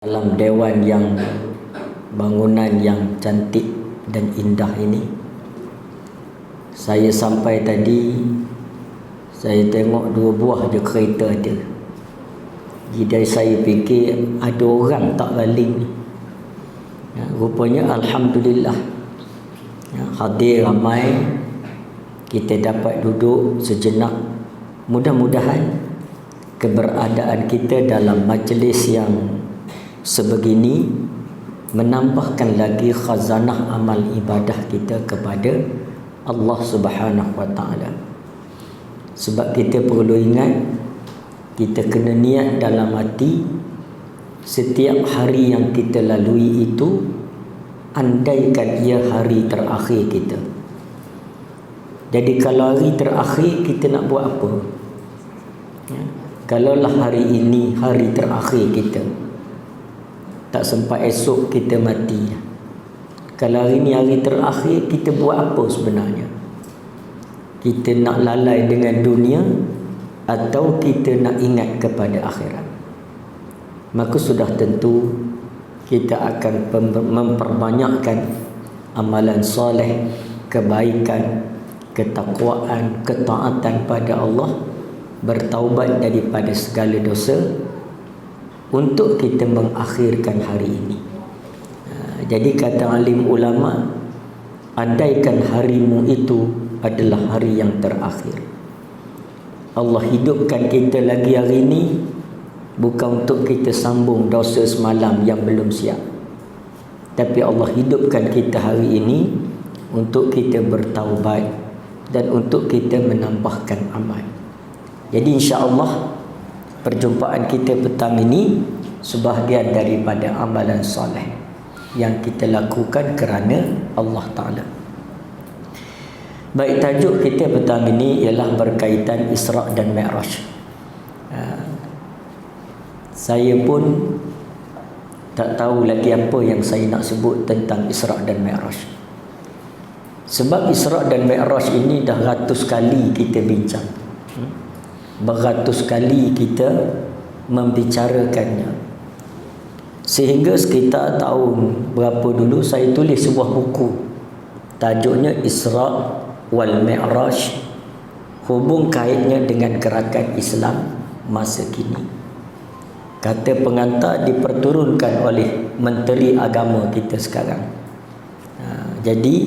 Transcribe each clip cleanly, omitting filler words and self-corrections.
Dalam dewan yang bangunan yang cantik dan indah ini, saya sampai tadi, saya tengok 2 buah je kereta ada. Jadi saya fikir ada orang tak baling ni. Rupanya Alhamdulillah, hadir ramai, kita dapat duduk sejenak. Mudah-mudahan keberadaan kita dalam majlis yang sebegini menambahkan lagi khazanah amal ibadah kita kepada Allah Subhanahu wa taala. Sebab kita perlu ingat, kita kena niat dalam hati setiap hari yang kita lalui itu andaikan ia hari terakhir kita. Jadi kalau hari terakhir, kita nak buat apa? Kalaulah hari ini hari terakhir kita, tak sempat esok kita mati. Kalau hari ni hari terakhir, kita buat apa sebenarnya? Kita nak lalai dengan dunia atau kita nak ingat kepada akhirat? Maka sudah tentu kita akan memperbanyakkan amalan soleh, kebaikan, ketakwaan, ketaatan pada Allah, bertaubat daripada segala dosa untuk kita mengakhirkan hari ini. Jadi kata alim ulama, andaikan harimu itu adalah hari yang terakhir, Allah hidupkan kita lagi hari ini bukan untuk kita sambung dosa semalam yang belum siap, tapi Allah hidupkan kita hari ini untuk kita bertaubat dan untuk kita menambahkan amal. Jadi insya-Allah perjumpaan kita petang ini sebahagian daripada amalan soleh yang kita lakukan kerana Allah Ta'ala. Baik, tajuk kita petang ini ialah berkaitan Isra' dan Mi'raj. Saya pun tak tahu lagi apa yang saya nak sebut tentang Isra' dan Mi'raj. Sebab Isra' dan Mi'raj ini dah ratus kali kita bincang, beratus kali kita membicarakannya. Sehingga sekitar tahun berapa dulu saya tulis sebuah buku, tajuknya Isra' wal Mi'raj, hubung kaitnya dengan gerakan Islam masa kini. Kata pengantar diperturunkan oleh Menteri Agama kita sekarang. Jadi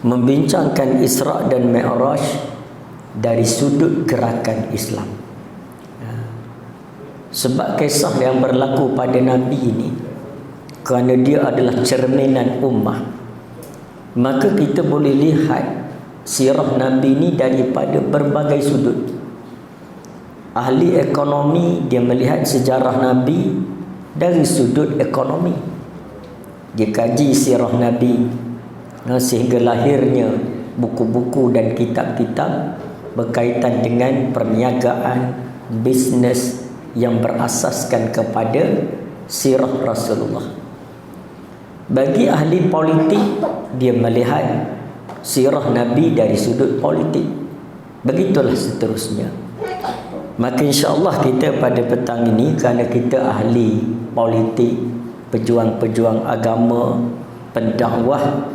membincangkan Isra' dan Mi'raj dari sudut gerakan Islam. Sebab kisah yang berlaku pada Nabi ini, kerana dia adalah cerminan ummah, maka kita boleh lihat sirah Nabi ini daripada berbagai sudut. Ahli ekonomi, dia melihat sejarah Nabi dari sudut ekonomi. Dia kaji sirah Nabi sehingga lahirnya buku-buku dan kitab-kitab berkaitan dengan perniagaan, bisnes yang berasaskan kepada sirah Rasulullah. Bagi ahli politik, dia melihat sirah Nabi dari sudut politik. Begitulah seterusnya. Maka insya-Allah kita pada petang ini, kerana kita ahli politik, pejuang-pejuang agama, pendakwah,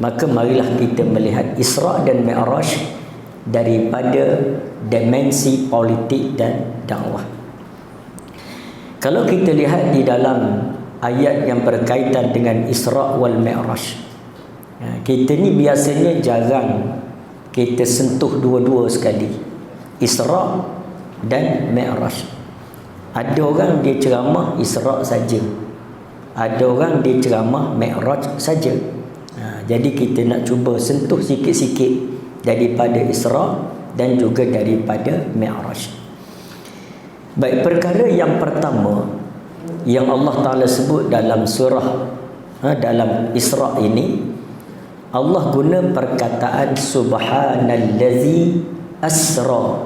maka marilah kita melihat Isra' dan Mi'raj daripada dimensi politik dan dakwah. Kalau kita lihat di dalam ayat yang berkaitan dengan Isra' wal Mi'raj, kita ni biasanya jarang kita sentuh dua-dua sekali, Isra' dan Mi'raj. Ada orang dia ceramah Isra' saja, ada orang dia ceramah Mi'raj saja. Jadi kita nak cuba sentuh sikit-sikit daripada Isra' dan juga daripada Mi'raj. Baik, perkara yang pertama yang Allah Ta'ala sebut dalam surah dalam Isra' ini, Allah guna perkataan subhanallazi asra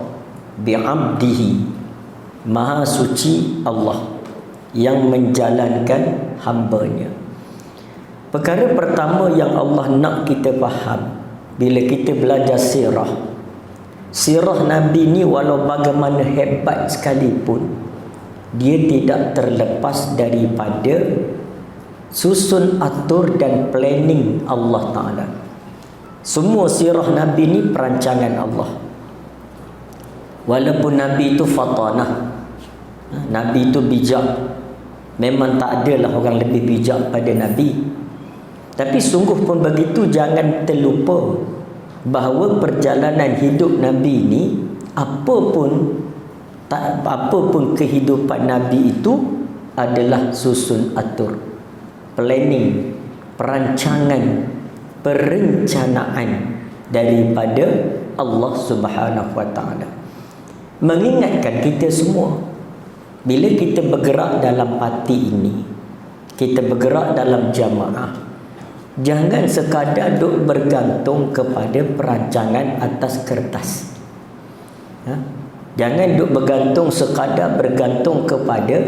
bi'abdihi, maha suci Allah yang menjalankan hambanya. Perkara pertama yang Allah nak kita faham bila kita belajar sirah Nabi ni, walau bagaimana hebat sekalipun, dia tidak terlepas daripada susun atur dan planning Allah Ta'ala. Semua sirah Nabi ni perancangan Allah. Walaupun Nabi itu fatanah, Nabi itu bijak, memang tak adalah orang lebih bijak pada Nabi, tapi sungguh pun begitu, jangan terlupa bahawa perjalanan hidup Nabi ini, apapun kehidupan Nabi itu adalah susun atur, planning, perancangan, perencanaan daripada Allah Subhanahu wa Ta'ala. Mengingatkan kita semua, bila kita bergerak dalam parti ini, kita bergerak dalam jamaah, jangan sekadar duk bergantung kepada perancangan atas kertas. Jangan duk sekadar bergantung kepada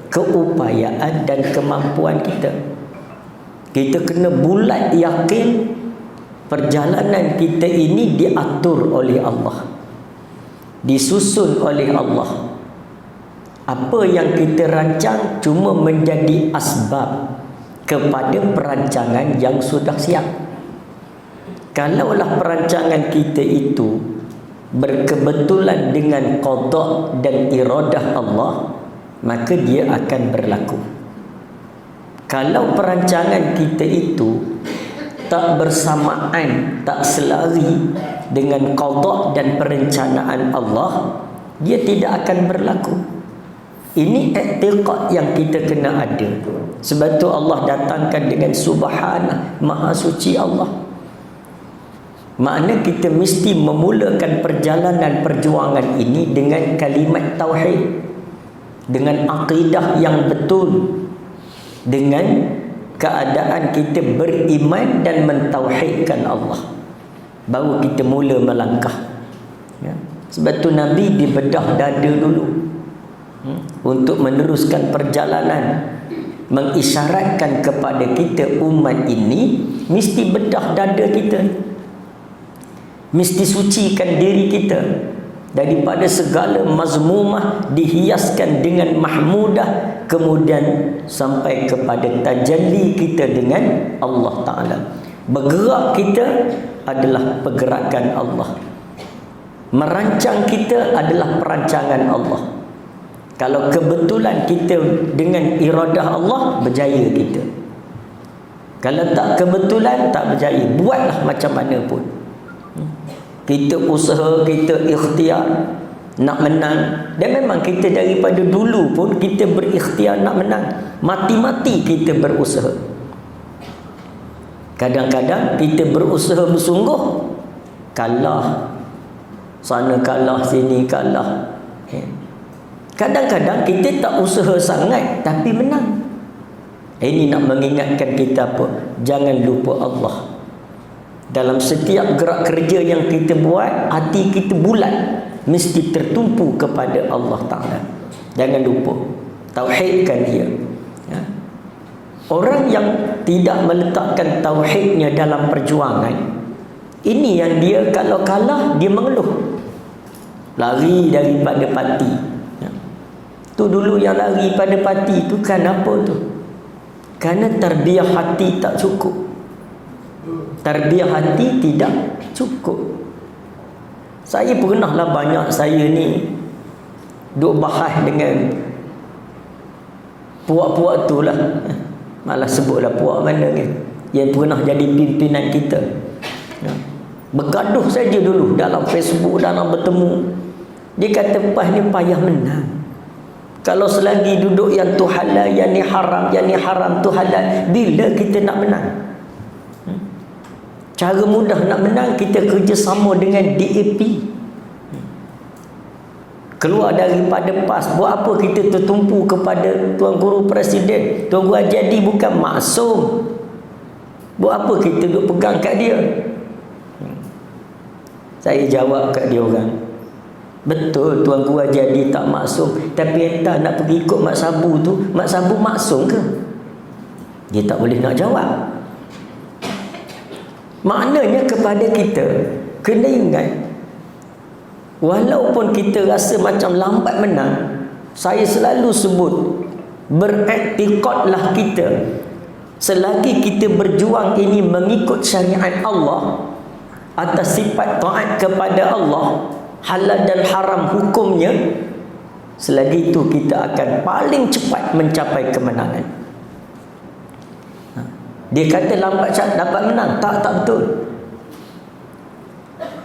keupayaan dan kemampuan kita. Kita kena bulat yakin perjalanan kita ini diatur oleh Allah, disusun oleh Allah. Apa yang kita rancang cuma menjadi asbab kepada perancangan yang sudah siap. Kalaulah perancangan kita itu berkebetulan dengan qada dan iradah Allah, maka dia akan berlaku. Kalau perancangan kita itu tak bersamaan, tak selari dengan qada dan perencanaan Allah, dia tidak akan berlaku. Ini i'tiqad yang kita kena ada. Sebab tu Allah datangkan dengan subhanah, maha suci Allah. Makna kita mesti memulakan perjalanan perjuangan ini dengan kalimat tauhid, dengan akidah yang betul, dengan keadaan kita beriman dan mentauhidkan Allah, baru kita mula melangkah. Sebab tu Nabi dibedah dada dulu untuk meneruskan perjalanan, mengisyaratkan kepada kita umat ini mesti bedah dada kita, mesti sucikan diri kita daripada segala mazmumah, dihiaskan dengan mahmudah, kemudian sampai kepada tajalli kita dengan Allah Ta'ala. Bergerak kita adalah pergerakan Allah, merancang kita adalah perancangan Allah. Kalau kebetulan kita dengan iradah Allah, berjaya kita. Kalau tak kebetulan, tak berjaya. Buatlah macam mana pun, kita usaha, kita ikhtiar nak menang. Dan memang kita daripada dulu pun kita berikhtiar nak menang, mati-mati kita berusaha. Kadang-kadang kita berusaha bersungguh, kalah sana, kalah sini, kalah. Kadang-kadang kita tak usaha sangat tapi menang. Ini nak mengingatkan kita apa? Jangan lupa Allah. Dalam setiap gerak kerja yang kita buat, hati kita bulat, mesti tertumpu kepada Allah Ta'ala. Jangan lupa, tauhidkan dia. Orang yang tidak meletakkan tauhidnya dalam perjuangan, ini yang dia kalau kalah, dia mengeluh, lari daripada parti. Tu dulu yang lari pada parti tu kan apa tu? Kerana tarbiyah hati tak cukup. Tarbiyah hati tidak cukup. Saya pernahlah banyak, saya ni duk bahas dengan puak-puak tu lah, malah sebutlah puak mana kan, yang pernah jadi pimpinan kita. Bergaduh saja dulu dalam Facebook, dalam bertemu. Dia kata, "Pas ni payah menang. Kalau selagi duduk yang tu halal, yang ni haram tu halal, bila kita nak menang?" Cara mudah nak menang, kita kerjasama dengan DAP. Keluar daripada PAS. Buat apa kita tertumpu kepada Tuan Guru Presiden? Tuan Guru Haji bukan maksum. Buat apa kita duduk pegang kat dia? Saya jawab kat dia orang, betul Tuan Guru Haji tak maksum, tapi entah nak pergi ikut Mak Sabu tu, Mak Sabu maksum ke? Dia tak boleh nak jawab. Maknanya kepada kita kena ingat, walaupun kita rasa macam lambat menang, Saya selalu sebut, beriktikadlah kita, selagi kita berjuang ini mengikut syariat Allah atas sifat taat kepada Allah, halal dan haram hukumnya, selagi itu kita akan paling cepat mencapai kemenangan. Dia kata lambat cepat dapat menang. Tak betul.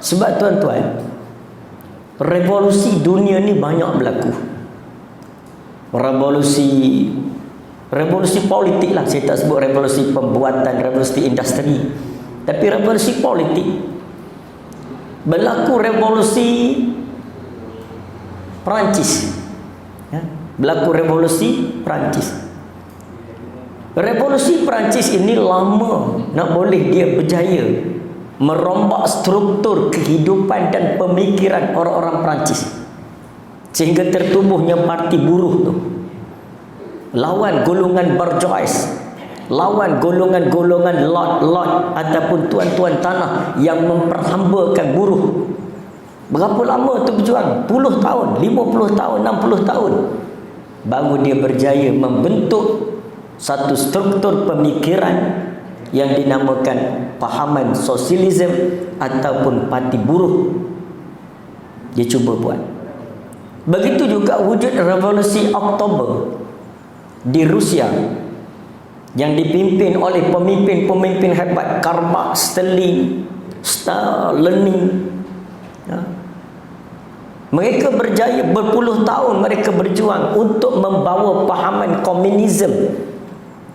Sebab tuan-tuan, revolusi dunia ni banyak berlaku. Revolusi politik lah. Saya tak sebut revolusi pembuatan, revolusi industri, tapi revolusi politik. Berlaku revolusi Perancis, ya? Berlaku revolusi Perancis. Revolusi Perancis ini lama nak boleh dia berjaya merombak struktur kehidupan dan pemikiran orang-orang Perancis, sehingga tertubuhnya parti buruh tu, lawan golongan bourgeois, lawan golongan-golongan lord ataupun tuan-tuan tanah yang memperhambakan buruh. Berapa lama tu berjuang? 10 tahun, 50 tahun, 60 tahun, baru dia berjaya membentuk satu struktur pemikiran yang dinamakan pahaman sosialisme ataupun parti buruh. Dia cuba buat. Begitu juga wujud revolusi Oktober di Rusia yang dipimpin oleh pemimpin-pemimpin hebat, Karl Marx, Stalin, Lenin. Mereka berjaya berpuluh tahun mereka berjuang untuk membawa pahaman komunisme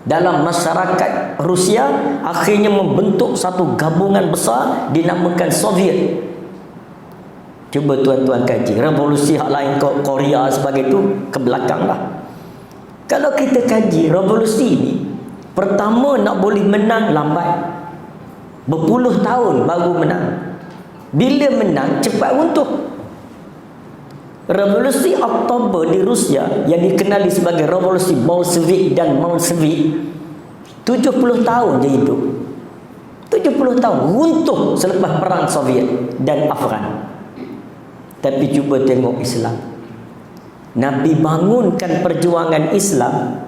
dalam masyarakat Rusia, akhirnya membentuk satu gabungan besar dinamakan Soviet. Cuba tuan-tuan kaji revolusi hak lain, Korea sebagai itu ke belakang lah. Kalau kita kaji revolusi ini, pertama nak boleh menang lambat, berpuluh tahun baru menang. Bila menang cepat runtuh. Revolusi Oktober di Rusia yang dikenali sebagai revolusi Bolshevik dan Menshevik, 70 tahun dia hidup. 70 tahun runtuh selepas perang Soviet dan Afghan. Tapi cuba tengok Islam. Nabi bangunkan perjuangan Islam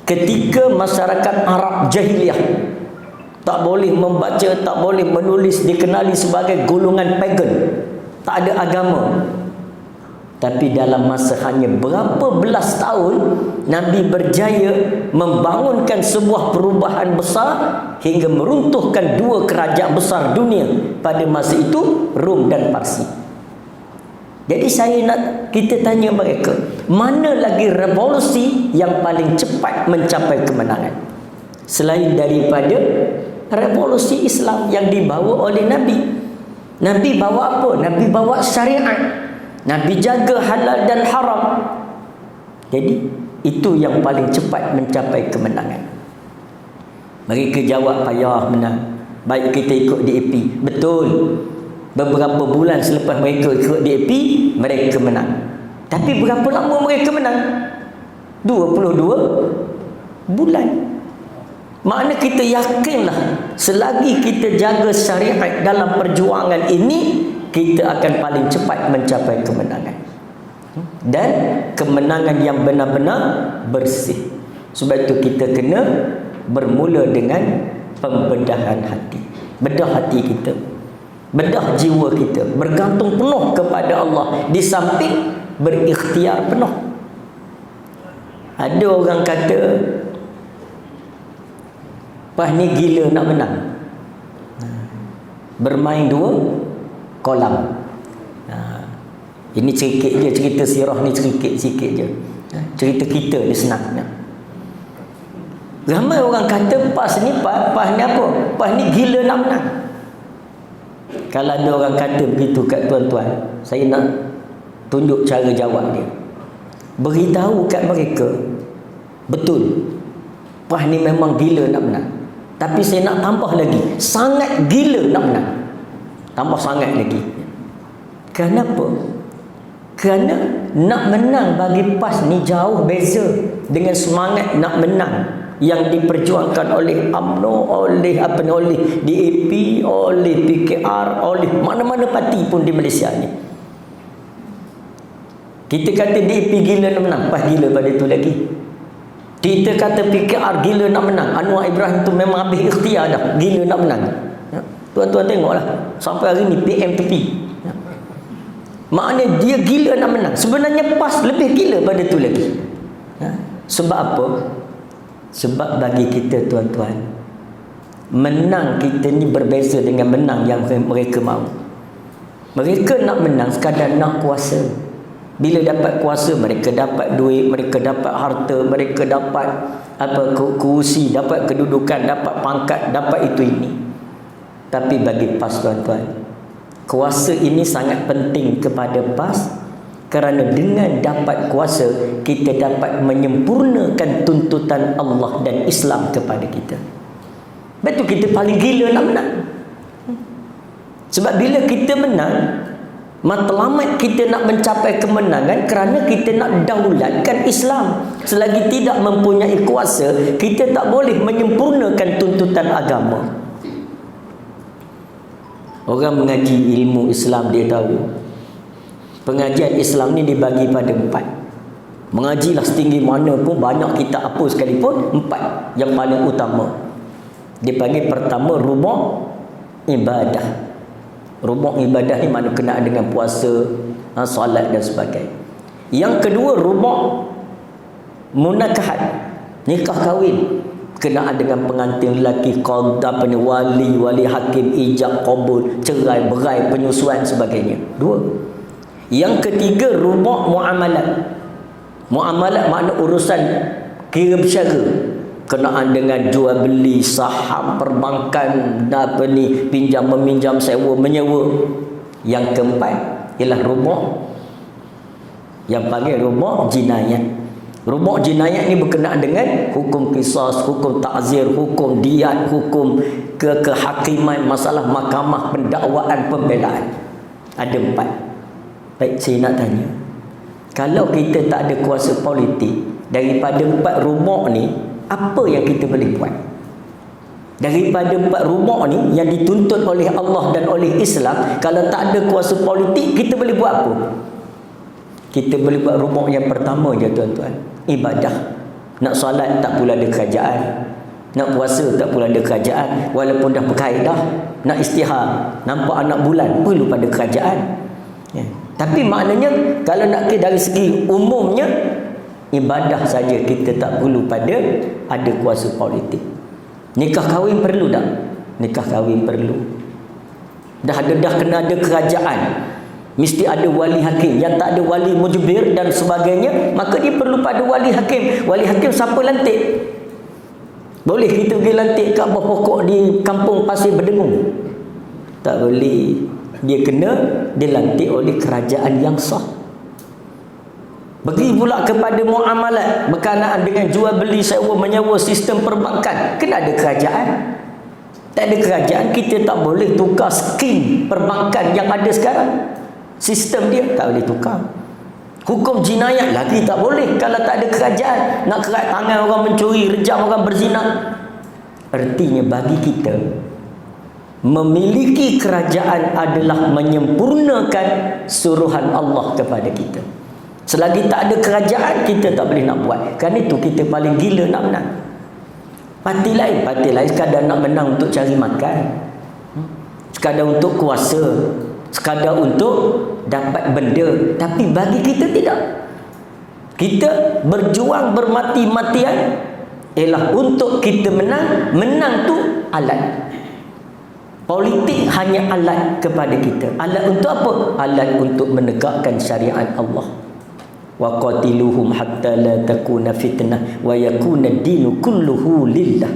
ketika masyarakat Arab jahiliyah tak boleh membaca, tak boleh menulis, dikenali sebagai golongan pagan, tak ada agama. Tapi dalam masa hanya berapa belas tahun, Nabi berjaya membangunkan sebuah perubahan besar hingga meruntuhkan dua kerajaan besar dunia pada masa itu, Rom dan Parsi. Jadi saya nak kita tanya mereka, mana lagi revolusi yang paling cepat mencapai kemenangan selain daripada revolusi Islam yang dibawa oleh Nabi? Nabi bawa apa? Nabi bawa syariat. Nabi jaga halal dan haram. Jadi itu yang paling cepat mencapai kemenangan. Mereka jawab payah menang, baik kita ikut DAP. Betul, beberapa bulan selepas mereka ikut DAP, mereka menang. Tapi berapa lama mereka menang? 22 bulan. Makna kita yakinlah, selagi kita jaga syariat dalam perjuangan ini, kita akan paling cepat mencapai kemenangan. Dan kemenangan yang benar-benar bersih. Sebab itu kita kena bermula dengan pembedahan hati. Bedah hati kita, bedah jiwa kita, bergantung penuh kepada Allah, di samping berikhtiar penuh. Ada orang kata, "Pas ni gila nak menang." Bermain dua kolam. Ini sedikit je cerita sirah ni, sedikit je. Cerita kita ni senang. Ramai orang kata pas ni apa? Pas ni gila nak menang. Kalau ada orang kata begitu kat tuan-tuan, saya nak tunjuk cara jawab dia. Beritahu kat mereka, betul, pas ni memang gila nak menang. Tapi saya nak tambah lagi, sangat gila nak menang. Tambah sangat lagi. Kenapa? Kerana nak menang bagi PAS ni jauh beza dengan semangat nak menang yang diperjuangkan oleh UMNO, oleh DAP, oleh PKR, oleh mana-mana parti pun di Malaysia ni. Kita kata DAP gila nak menang, PAS gila pada tu lagi. Kita kata PKR gila nak menang, Anwar Ibrahim tu memang habis ikhtiar dah, gila nak menang. Tuan-tuan tengoklah, sampai hari ni PM tepi. Maknanya dia gila nak menang. Sebenarnya PAS lebih gila pada tu lagi. Sebab apa? Sebab bagi kita tuan-tuan, menang kita ni berbeza dengan menang yang mereka mahu. Mereka nak menang sekadar nak kuasa. Bila dapat kuasa, mereka dapat duit, mereka dapat harta, mereka dapat kerusi, dapat kedudukan, dapat pangkat, dapat itu ini. Tapi bagi PAS tuan-tuan, kuasa ini sangat penting kepada PAS, kerana dengan dapat kuasa kita dapat menyempurnakan tuntutan Allah dan Islam kepada kita. Betul, kita paling gila nak menang. Sebab bila kita menang, matlamat kita nak mencapai kemenangan kerana kita nak daulatkan Islam. Selagi tidak mempunyai kuasa, kita tak boleh menyempurnakan tuntutan agama. Orang mengaji ilmu Islam, dia tahu pengajian Islam ni dibagi pada 4. Mengajilah setinggi mana pun, banyak kitab apa sekalipun, 4 yang paling utama. Dia panggil pertama rubuk ibadah. Rubuk ibadah ni mana kenaan dengan puasa, solat dan sebagainya. Yang kedua rubuk munakahat, nikah kahwin, kenaan dengan pengantin lelaki, qadha, wali hakim, ijab, qabul, cerai, berai, penyusuan sebagainya. 2. Yang ketiga rubuk muamalat. Muamalat makna urusan kira bersyara, kenaan dengan jual beli, saham, perbankan, pinjam meminjam, sewa menyewa. Yang keempat ialah rubuk yang panggil rubuk jinayat. Rubuk jinayat ni berkenaan dengan hukum qisas, hukum ta'zir, hukum diat, hukum kehakiman, masalah mahkamah, pendakwaan, pembelaan. Ada 4. Baik, saya nak tanya, kalau kita tak ada kuasa politik, daripada 4 rubuk ni, apa yang kita boleh buat? Daripada 4 rubuk ni yang dituntut oleh Allah dan oleh Islam, kalau tak ada kuasa politik, kita boleh buat apa? Kita boleh buat rubuk yang pertama je tuan-tuan, ibadah. Nak solat tak pula ada kerajaan, nak puasa tak pula ada kerajaan, walaupun dah berkaedah. Nak istihar, nampak anak bulan, perlu pada kerajaan. Tapi maknanya kalau nak dari segi umumnya, ibadah saja kita tak perlu pada ada kuasa politik. Nikah kahwin perlu tak? Nikah kahwin perlu. Dah kena ada kerajaan, mesti ada wali hakim. Yang tak ada wali mujbir dan sebagainya, maka dia perlu pada wali hakim. Wali hakim siapa lantik? Boleh kita pergi lantik kat bawah pokok di kampung Pasir Berdengung? Tak boleh. Dia kena dilantik oleh kerajaan yang sah. Bagi pula kepada muamalat berkenaan dengan jual beli, sewa menyewa, sistem perbankan, kena ada kerajaan. Tak ada kerajaan, kita tak boleh tukar skim perbankan yang ada sekarang. Sistem dia tak boleh tukar. Hukum jinayat lagi tak boleh kalau tak ada kerajaan. Nak kerat tangan orang mencuri, rejam orang berzina. Artinya bagi kita, memiliki kerajaan adalah menyempurnakan suruhan Allah kepada kita. Selagi tak ada kerajaan, kita tak boleh nak buat. Kan itu kita paling gila nak menang. Parti lain sekadar nak menang untuk cari makan, sekadar untuk kuasa, sekadar untuk dapat benda. Tapi bagi kita tidak. Kita berjuang bermati-matian ialah untuk kita menang. Menang tu alat. Politik hanya alat kepada kita. Alat untuk apa? Alat untuk menegakkan syariat Allah. Wa qatiluhum hatta la takuna fitnah wa yakuna ad-dinu kulluhu lillah.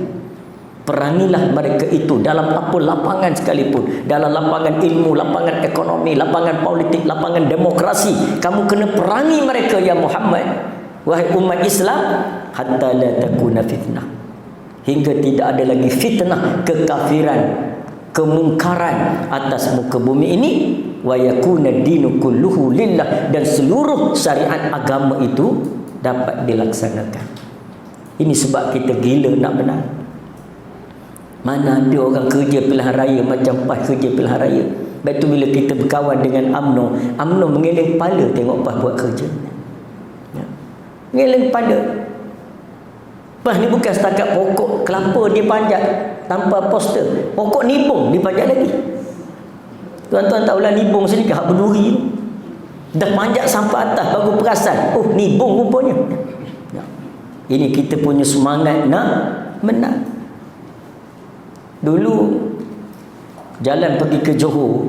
Perangilah mereka itu dalam apa lapangan sekalipun, dalam lapangan ilmu, lapangan ekonomi, lapangan politik, lapangan demokrasi. Kamu kena perangi mereka ya Muhammad, wahai umat Islam, hatta la takuna fitnah, hingga tidak ada lagi fitnah, kekafiran, kemungkaran atas muka bumi ini. Wa yakuna dinu kulluhu lillah, dan seluruh syariat agama itu dapat dilaksanakan. Ini sebab kita gila nak menang. Mana ada orang kerja pilihan raya macam PAS kerja pilihan raya. Lepas tu bila kita berkawan dengan UMNO mengeleng kepala tengok PAS buat kerja. Mengeleng kepala. PAS ni bukan setakat pokok kelapa dia panjat tanpa poster. Pokok nibung dipanjat lagi. Tuan-tuan tahulah nibung sini hak berduri tu. Dah panjat sampai atas baru perasan. Oh, nibung rupanya. Ini kita punya semangat nak menang. Dulu jalan pergi ke Johor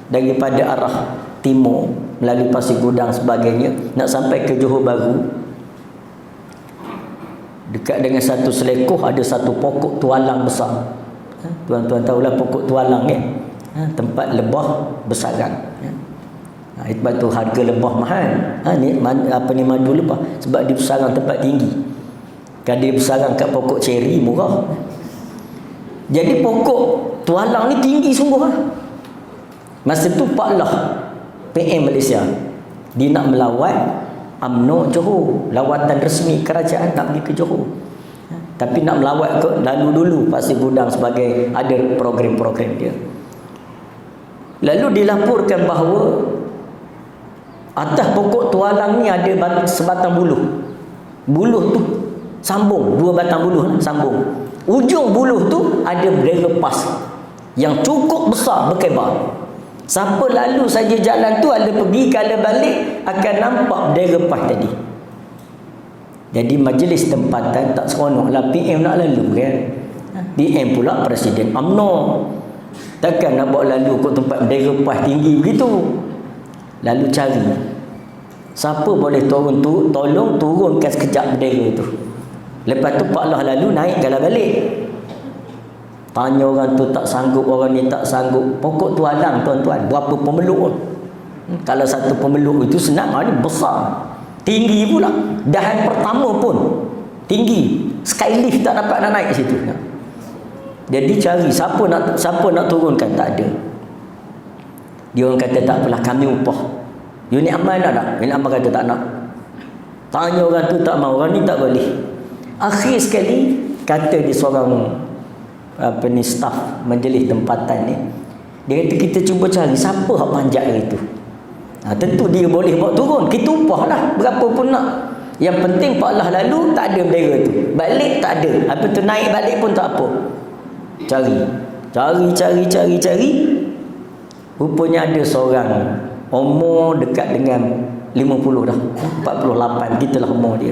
daripada arah timur melalui Pasir Gudang sebagainya nak sampai ke Johor Bahru. Dekat dengan satu selekoh ada satu pokok tualang besar. Tuan-tuan tahulah pokok tualang kan? Tempat lebah bersarang. Sebab tu harga lebah mahal. Ni madu lebah sebab dia bersarang tempat tinggi. Kalau dia bersarang kat pokok ceri murah. Jadi pokok tualang ni tinggi sungguh lah. Masa tu Pak Lah PM Malaysia, dia nak melawat UMNO Johor, lawatan resmi kerajaan nak pergi ke Johor. Tapi nak melawat ke lalu dulu Pasir Gudang sebagai ada program-program dia. Lalu dilaporkan bahawa atas pokok tualang ni ada sebatang buluh. Buluh tu sambung, dua batang buluh sambung. Ujung buluh tu ada bendera PAS yang cukup besar berkebar. Siapa lalu saja jalan tu, ada pergi kalau balik akan nampak bendera PAS tadi. Jadi majlis tempatan tak seronok lah, PM nak lalu kan. PM pula Presiden UMNO. Takkan nak bawa lalu ke tempat bendera PAS tinggi begitu. Lalu cari siapa boleh turun tu, tolong turunkan sekejap bendera tu. Lepas tu Pak Lah lalu naik galah balik. Tanya orang tu tak sanggup, orang ni tak sanggup. Pokok tualang tuan-tuan, berapa pemeluk? Kalau satu pemeluk itu senang, ni besar. Tinggi pula. Dahan pertama pun tinggi. Skylift tak dapat nak naik situ. Jadi cari siapa nak turunkan, tak ada. Dia orang kata tak apalah, kami upah. Unit amal nak tak? Unit amal kata tak nak. Tanya orang tu tak mau, orang ni tak boleh. Akhir sekali kata dia seorang staf majlis tempatan ni, dia kata kita cuba cari siapa hak panjat hari tu. Tentu dia boleh bawa turun, kita upah lah berapa pun nak. Yang penting Pak Lah lalu tak ada bendera tu, balik tak ada, apa tu naik balik pun tak apa. Cari. Rupanya ada seorang umur dekat dengan 50 dah, 48 gitulah umur dia.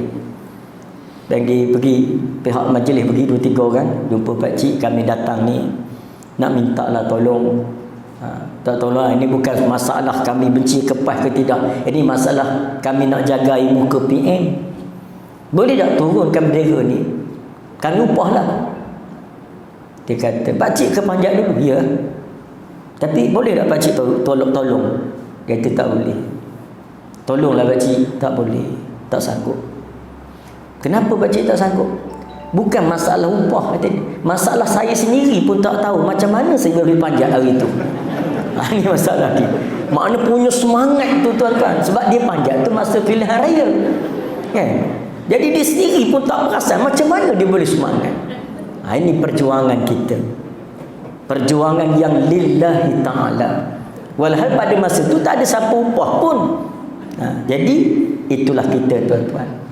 Pergi pihak majlis pergi 2-3 orang jumpa pakcik, kami datang ni nak minta lah tolong. Tak tolong, ini bukan masalah kami benci ke PAS ke tidak, ini masalah kami nak jaga muka PM. Boleh tak turunkan bendera ni, kami upah lah. Dia kata pakcik ke panjat dulu? Ya. Tapi boleh tak pakcik tolong? Dia kata tak boleh. Tolonglah pakcik. Tak boleh, tak sanggup. Kenapa pakcik tak sanggup? Bukan masalah upah, masalah saya sendiri pun tak tahu macam mana saya boleh panjat hari itu. Ini masalah dia. Makna punya semangat tu tuan-tuan, sebab dia panjat tu masa pilihan raya kan? Jadi dia sendiri pun tak perasan macam mana dia boleh semangat. Ini perjuangan kita, perjuangan yang lillahi ta'ala. Walhal pada masa tu tak ada siapa upah pun. Jadi itulah kita tuan-tuan.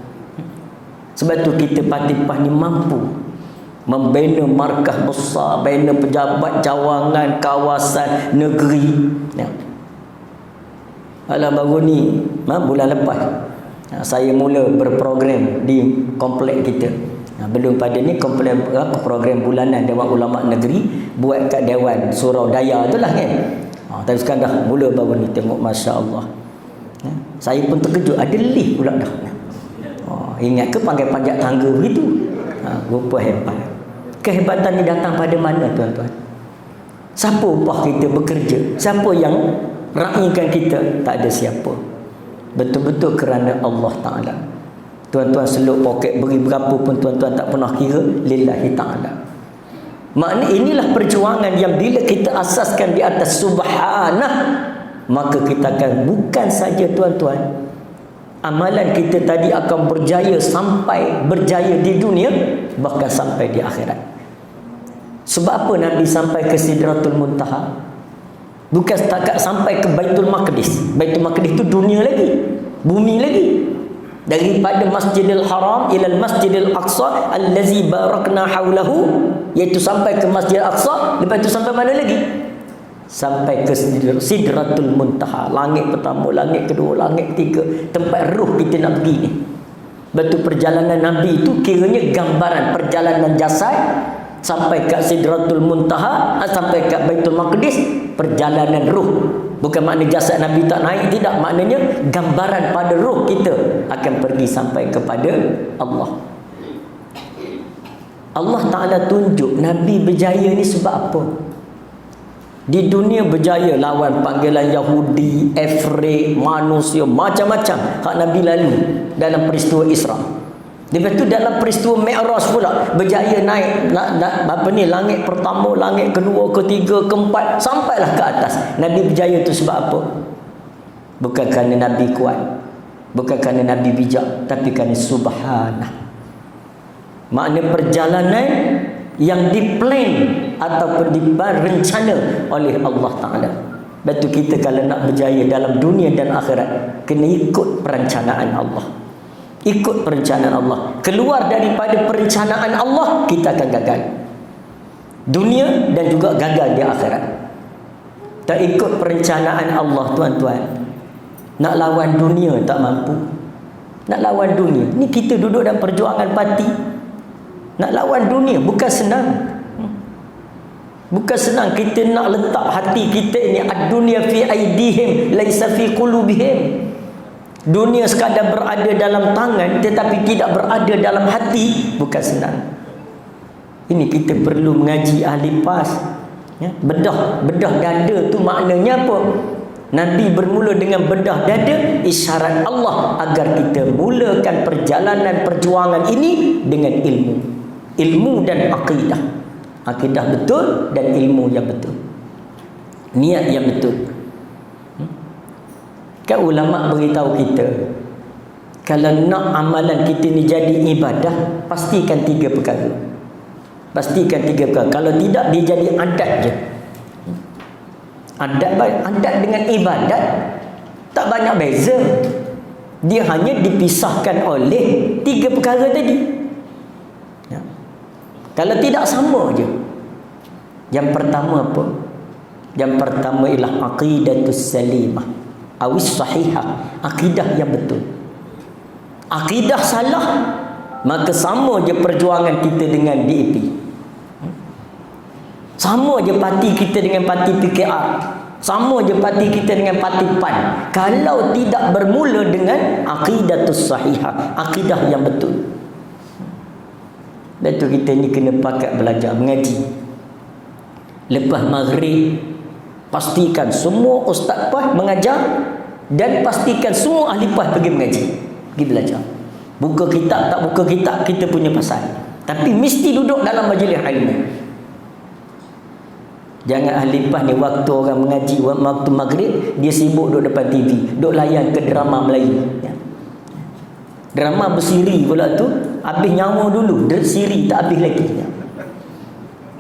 Sebab tu kita parti PAS ni mampu membina markah besar, bina pejabat cawangan, kawasan, negeri. Alah baru ni bulan lepas saya mula berprogram di komplek kita. Belum pada ni program bulanan Dewan Ulama Negeri buat kat Dewan Surau Daya tu lah kan. Tapi sekarang dah mula baru ni, tengok Masya Allah. Saya pun terkejut, ada lift pula dah. Ingat ke panjat tangga begitu? Rupa hebat. Kehebatan ni datang pada mana tuan-tuan? Siapa upah kita bekerja? Siapa yang raihkan kita? Tak ada siapa. Betul-betul kerana Allah Ta'ala. Tuan-tuan seluk poket beri berapa pun tuan-tuan tak pernah kira, lillahi ta'ala. Makna inilah perjuangan yang bila kita asaskan di atas subhanah, maka kita akan bukan saja tuan-tuan amalan kita tadi akan berjaya sampai berjaya di dunia, bahkan sampai di akhirat. Sebab apa Nabi sampai ke Sidratul Muntaha? Bukan setakat sampai ke Baitul Maqdis. Baitul Maqdis itu dunia lagi, bumi lagi. Daripada Masjidil Haram ila Masjidil Aqsa allazi barakna haulahu, iaitu sampai ke Masjidil Aqsa. Lepas itu sampai mana lagi? Sampai ke Sidratul Muntaha, langit pertama, langit kedua, langit ketiga, tempat ruh kita nak pergi ni. Betul, perjalanan Nabi itu kiranya gambaran perjalanan jasad sampai ke Sidratul Muntaha, sampai ke Baitul Maqdis, perjalanan ruh. Bukan makna jasad Nabi tak naik, tidak. Maknanya gambaran pada ruh kita akan pergi sampai kepada Allah. Allah Ta'ala tunjuk Nabi berjaya ni sebab apa? Di dunia berjaya lawan panggilan Yahudi, Efrik, manusia, macam-macam hak Nabi lalu dalam peristiwa Isra. Lepas tu dalam peristiwa Mi'raj pula berjaya naik langit pertama, langit kedua, ketiga, keempat, sampailah ke atas. Nabi berjaya tu sebab apa? Bukan kerana Nabi kuat, bukan kerana Nabi bijak, tapi kerana subhanah. Makna perjalanan yang diplan ataupun direncana oleh Allah Ta'ala. Betul, kita kalau nak berjaya dalam dunia dan akhirat, kena ikut perencanaan Allah. Ikut perencanaan Allah. Keluar daripada perencanaan Allah, kita akan gagal dunia dan juga gagal di akhirat. Tak ikut perencanaan Allah, tuan-tuan, nak lawan dunia tak mampu. Nak lawan dunia ni, kita duduk dalam perjuangan parti. Nak lawan dunia bukan senang. Bukan senang. Kita nak letak hati kita ini, ad-dunya fi aidihim laisa fi qulubihim. Dunia sekadar berada dalam tangan tetapi tidak berada dalam hati, bukan senang. Ini kita perlu mengaji ahli PAS, ya? Bedah dada tu maknanya apa? Nabi bermula dengan bedah dada, isyarat Allah agar kita mulakan perjalanan perjuangan ini dengan ilmu dan akidah. Akidah betul dan ilmu yang betul, niat yang betul. Kan ulama beritahu kita, kalau nak amalan kita ni jadi ibadah, pastikan 3 perkara. Pastikan 3 perkara. Kalau tidak, dia jadi adat je. Adat dengan ibadat tak banyak beza. Dia hanya dipisahkan oleh 3 perkara tadi, ya. Kalau tidak, sama je. Yang pertama apa? Yang pertama ialah aqidatus salimah awis sahihah, akidah yang betul. Akidah salah, maka sama je perjuangan kita dengan DAP, sama je parti kita dengan parti PKR, sama je parti kita dengan parti PAN. Kalau tidak bermula dengan aqidatus sahihah, akidah yang betul. Dan tu kita ni kena pakat belajar mengaji. Lepas maghrib, pastikan semua ustaz PAS mengajar, dan pastikan semua ahli PAS pergi mengaji, pergi belajar. Buka kitab tak buka kitab, kita punya pasal. Tapi mesti duduk dalam majlis ilmu. Jangan ahli PAS ni waktu orang mengaji, waktu maghrib, dia sibuk duduk depan TV, duduk layan ke drama Melayu, ya. Drama bersiri pula tu, habis nyawa dulu, siri tak habis lagi, ya.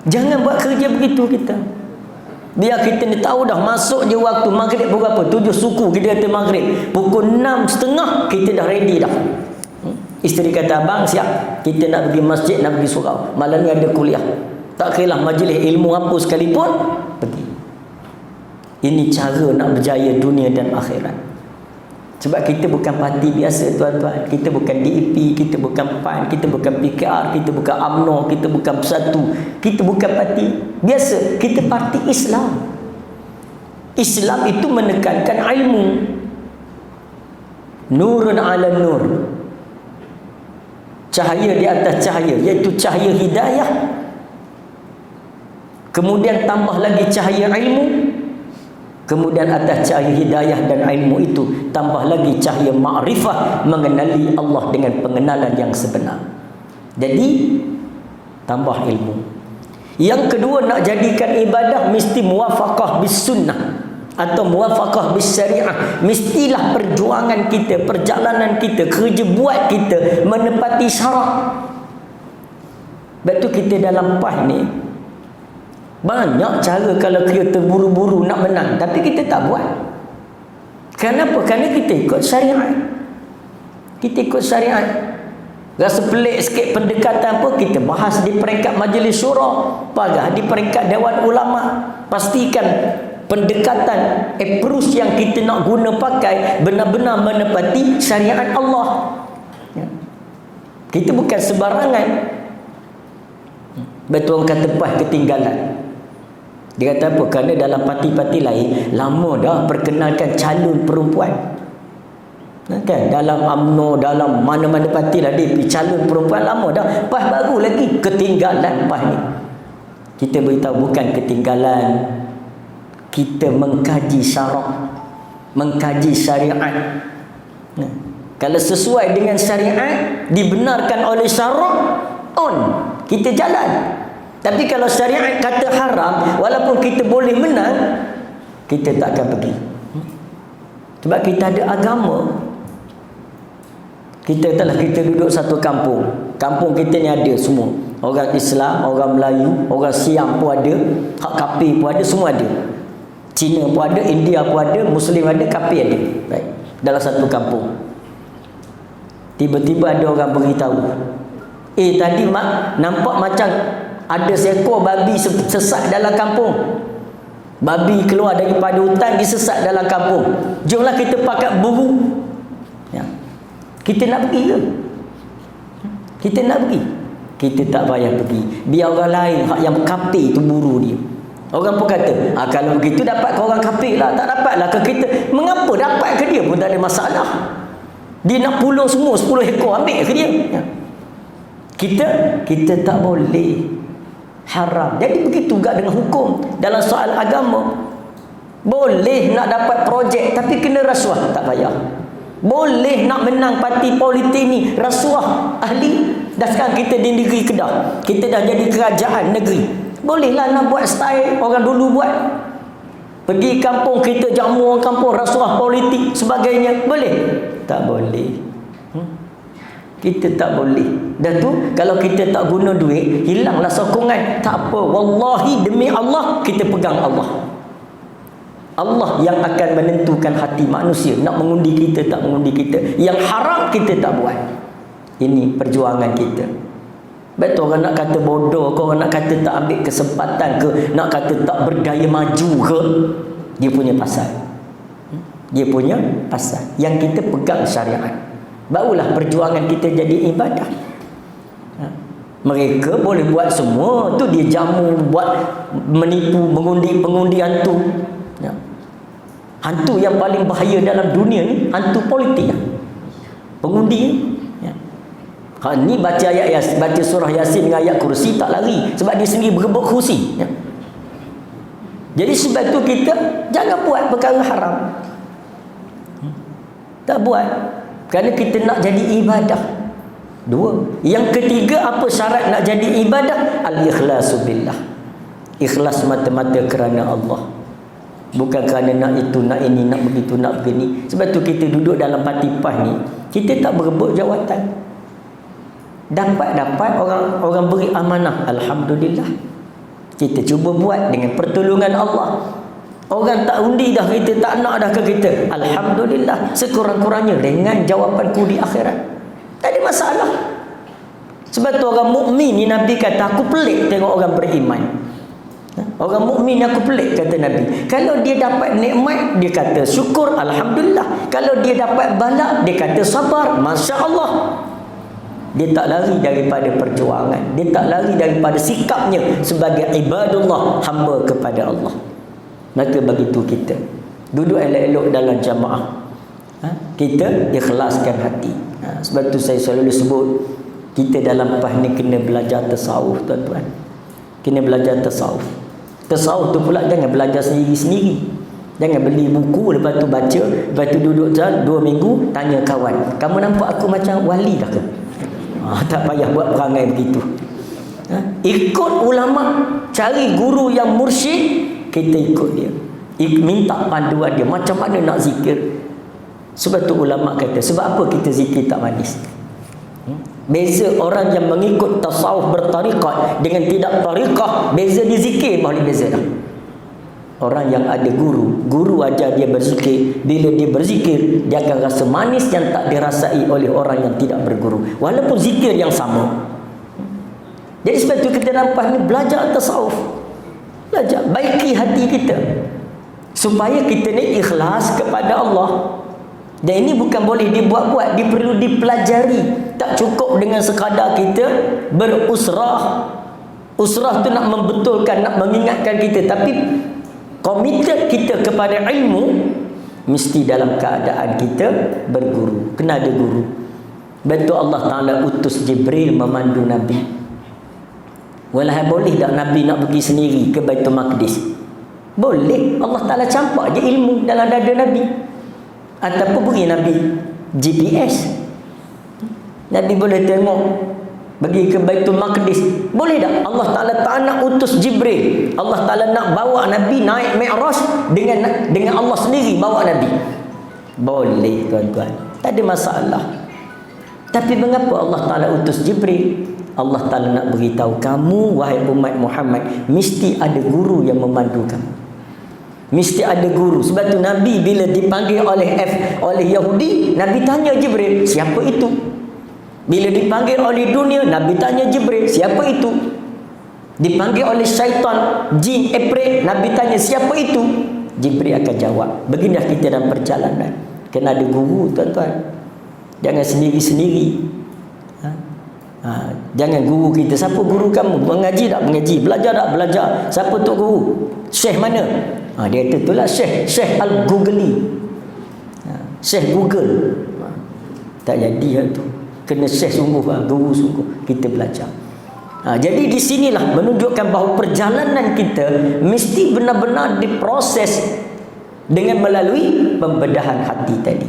Jangan buat kerja begitu kita. Biar kita ni tahu dah, masuk je waktu maghrib pukul berapa? 7 suku kita kata maghrib. Pukul 6.30 kita dah ready dah. Isteri kata, abang siap, kita nak pergi masjid, nak pergi surau. Malam ni ada kuliah. Tak kira lah majlis ilmu apa sekalipun, pergi. Ini cara nak berjaya dunia dan akhirat. Sebab kita bukan parti biasa, tuan-tuan. Kita bukan DAP, kita bukan PAN, kita bukan PKR, kita bukan UMNO, kita bukan Bersatu. Kita bukan parti biasa, kita parti Islam. Islam itu menekankan ilmu. Nurun ala nur. Cahaya di atas cahaya, iaitu cahaya hidayah. Kemudian tambah lagi cahaya ilmu. Kemudian atas cahaya hidayah dan ilmu itu tambah lagi cahaya ma'rifah, mengenali Allah dengan pengenalan yang sebenar. Jadi tambah ilmu. Yang kedua, nak jadikan ibadah mesti muwafaqah bis sunnah atau muwafaqah bis syariah. Mestilah perjuangan kita, perjalanan kita, kerja buat kita menepati syarat. Betul, kita dalam PAS ni Banyak cara kalau kita terburu-buru nak menang, tapi kita tak buat. Kenapa? Kerana kita ikut syariat. Kita ikut syariat. Rasa pelik sikit pendekatan pun kita bahas di peringkat majlis syura, bahas di peringkat dewan ulama. Pastikan pendekatan approach yang kita nak guna pakai benar-benar menepati syariat Allah. Kita bukan sebarangan. Betul orang kata pas ketinggalan. Dia kata apa? Kerana dalam parti-parti lain lama dah perkenalkan calon perempuan. Kan dalam UMNO, dalam mana-mana parti lah dia pergi calon perempuan lama dah. PAS baru lagi ketinggalan PAS ni. Kita beritahu bukan ketinggalan. Kita mengkaji syarak, mengkaji syariat. Kalau sesuai dengan syariat, dibenarkan oleh syarak, on, kita jalan. Tapi kalau syariat kata haram, walaupun kita boleh menang, kita tak akan pergi. Sebab kita ada agama. Kita duduk satu kampung. Kampung kita ni ada semua. Orang Islam, orang Melayu, orang Siam pun ada, hak kafir pun ada, semua ada. Cina pun ada, India pun ada, Muslim ada, kafir ada. Baik. Dalam satu kampung. Tiba-tiba ada orang beritahu, tadi mak nampak macam ada seekor babi sesat dalam kampung. Babi keluar daripada hutan, disesat dalam kampung. Jomlah kita pakat buru. Ya. Kita nak pergi ke? Kita nak pergi? Kita tak payah pergi. Biar orang lain yang kafir tu buru dia. Orang pun kata, kalau begitu dapat ke orang kafir lah. Tak dapat lah ke kita. Mengapa dapat ke dia pun tak ada masalah. Dia nak pulung semua 10 ekor, ambil ke dia. Ya. Kita tak boleh. Haram. Jadi begitu juga dengan hukum. Dalam soal agama, boleh nak dapat projek tapi kena rasuah, tak payah. Boleh nak menang parti politik ni, rasuah ahli. Dah sekarang kita di negeri Kedah, kita dah jadi kerajaan negeri. Bolehlah nak buat style orang dulu buat. Pergi kampung kita jamu orang kampung, rasuah politik sebagainya. Boleh? Tak boleh. Kita tak boleh. Dan tu kalau kita tak guna duit, hilanglah sokongan. Tak apa, wallahi demi Allah kita pegang Allah. Allah yang akan menentukan hati manusia, nak mengundi kita tak mengundi kita. Yang haram kita tak buat. Ini perjuangan kita. Betul orang nak kata bodoh ke, orang nak kata tak ambil kesempatan ke, nak kata tak berdaya maju ke, dia punya pasal. Dia punya pasal. Yang kita pegang syariat, barulah perjuangan kita jadi ibadah. Mereka boleh buat semua tu, dia jamu, buat menipu, pengundi hantu. Ya. Hantu yang paling bahaya dalam dunia ni hantu politik, pengundi. Ya. Ni baca ayat Yasin, baca surah Yasin dengan ayat kursi tak lari, sebab dia sendiri berebut kursi. Ya. Jadi sebab tu kita jangan buat perkara haram. Tak buat. Kerana kita nak jadi ibadah. Dua. Yang ketiga, apa syarat nak jadi ibadah? Al-ikhlasu billah. Ikhlas mata-mata kerana Allah. Bukan kerana nak itu, nak ini, nak begitu, nak begini. Sebab tu kita duduk dalam parti PAS ni, kita tak berebut jawatan. Dapat orang beri amanah, alhamdulillah. Kita cuba buat dengan pertolongan Allah. Orang tak undi dah, kita tak nak dah ke kita, alhamdulillah. Sekurang-kurangnya dengan jawapanku di akhirat, tak ada masalah. Sebab tu orang mukmin ni, Nabi kata, aku pelik tengok orang beriman. Orang mukmin aku pelik, kata Nabi. Kalau dia dapat nikmat, dia kata syukur, alhamdulillah. Kalau dia dapat bala, dia kata sabar, masya-Allah. Dia tak lari daripada perjuangan, dia tak lari daripada sikapnya sebagai ibadullah, hamba kepada Allah. Maka begitu kita duduk elok-elok dalam jamaah, kita ikhlaskan hati. Sebab tu saya selalu sebut, kita dalam PAS ni kena belajar tasawuf, tuan-tuan. Kena belajar tasawuf. Tasawuf tu pula jangan belajar sendiri-sendiri. Jangan beli buku, lepas tu baca, lepas tu duduk 2 minggu, tanya kawan, kamu nampak aku macam wali dah ke? Tak payah buat perangai begitu. Ikut ulama, cari guru yang mursyid, kita ikut dia. Minta panduan dia, macam mana nak zikir. Sebab tu ulama kata, sebab apa kita zikir tak manis? Beza orang yang mengikut tasawuf bertariqat dengan tidak tariqah, beza di zikir boleh beza dah. Orang yang ada guru ajar dia berzikir, bila dia berzikir dia akan rasa manis yang tak dirasai oleh orang yang tidak berguru, walaupun zikir yang sama. Jadi sebab itu kita dapat ni belajar tasawuf, belajar baiki hati kita supaya kita ni ikhlas kepada Allah. Dan ini bukan boleh dibuat-buat, dia perlu dipelajari. Tak cukup dengan sekadar kita berusrah. Usrah tu nak membetulkan, nak mengingatkan kita, tapi komited kita kepada ilmu mesti dalam keadaan kita berguru, kena ada guru. Betul Allah Ta'ala utus Jibril memandu Nabi. Walahai boleh tak Nabi nak pergi sendiri ke Baitul Maqdis? Boleh. Allah Ta'ala campak je ilmu dalam dada Nabi. Ataupun beri Nabi GPS, Nabi boleh tengok pergi ke Baitul Maqdis. Boleh tak? Allah Ta'ala tak nak utus Jibril, Allah Ta'ala nak bawa Nabi naik Mi'raj dengan Allah sendiri bawa Nabi. Boleh tuan-tuan, tak ada masalah. Tapi mengapa Allah Ta'ala utus Jibril? Allah Ta'ala nak beritahu kamu, wahai umat Muhammad, mesti ada guru yang memandu kamu. Mesti ada guru. Sebab tu Nabi bila dipanggil oleh Yahudi, Nabi tanya Jibril, siapa itu? Bila dipanggil oleh dunia, Nabi tanya Jibril, siapa itu? Dipanggil oleh syaitan, jin, epret, Nabi tanya, siapa itu? Jibril akan jawab. Beginilah kita dalam perjalanan. Kena ada guru tuan-tuan. Jangan sendiri-sendiri. Jangan guru kita. Siapa guru kamu? Mengaji tak? Mengaji. Belajar tak? Belajar. Siapa tu guru? Syekh mana? Dia kata itulah Syekh Al-Googly, Syekh Google. Tak jadi tu. Kena Syekh sungguh, guru sungguh. Kita belajar. Jadi di sinilah menunjukkan bahawa perjalanan kita mesti benar-benar diproses dengan melalui pembedahan hati tadi.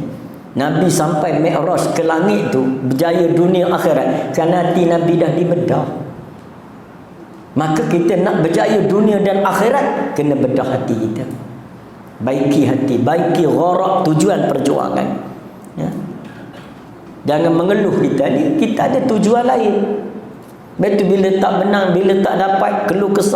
Nabi sampai Mi'raj ke langit tu, berjaya dunia akhirat, kerana hati Nabi dah dibedah. Maka kita nak berjaya dunia dan akhirat, kena bedah hati kita. Baiki hati, baiki gharak, tujuan perjuangan. Ya. Jangan mengeluh kita ni, kita ada tujuan lain. Betul, bila tak menang, bila tak dapat, keluh kesah.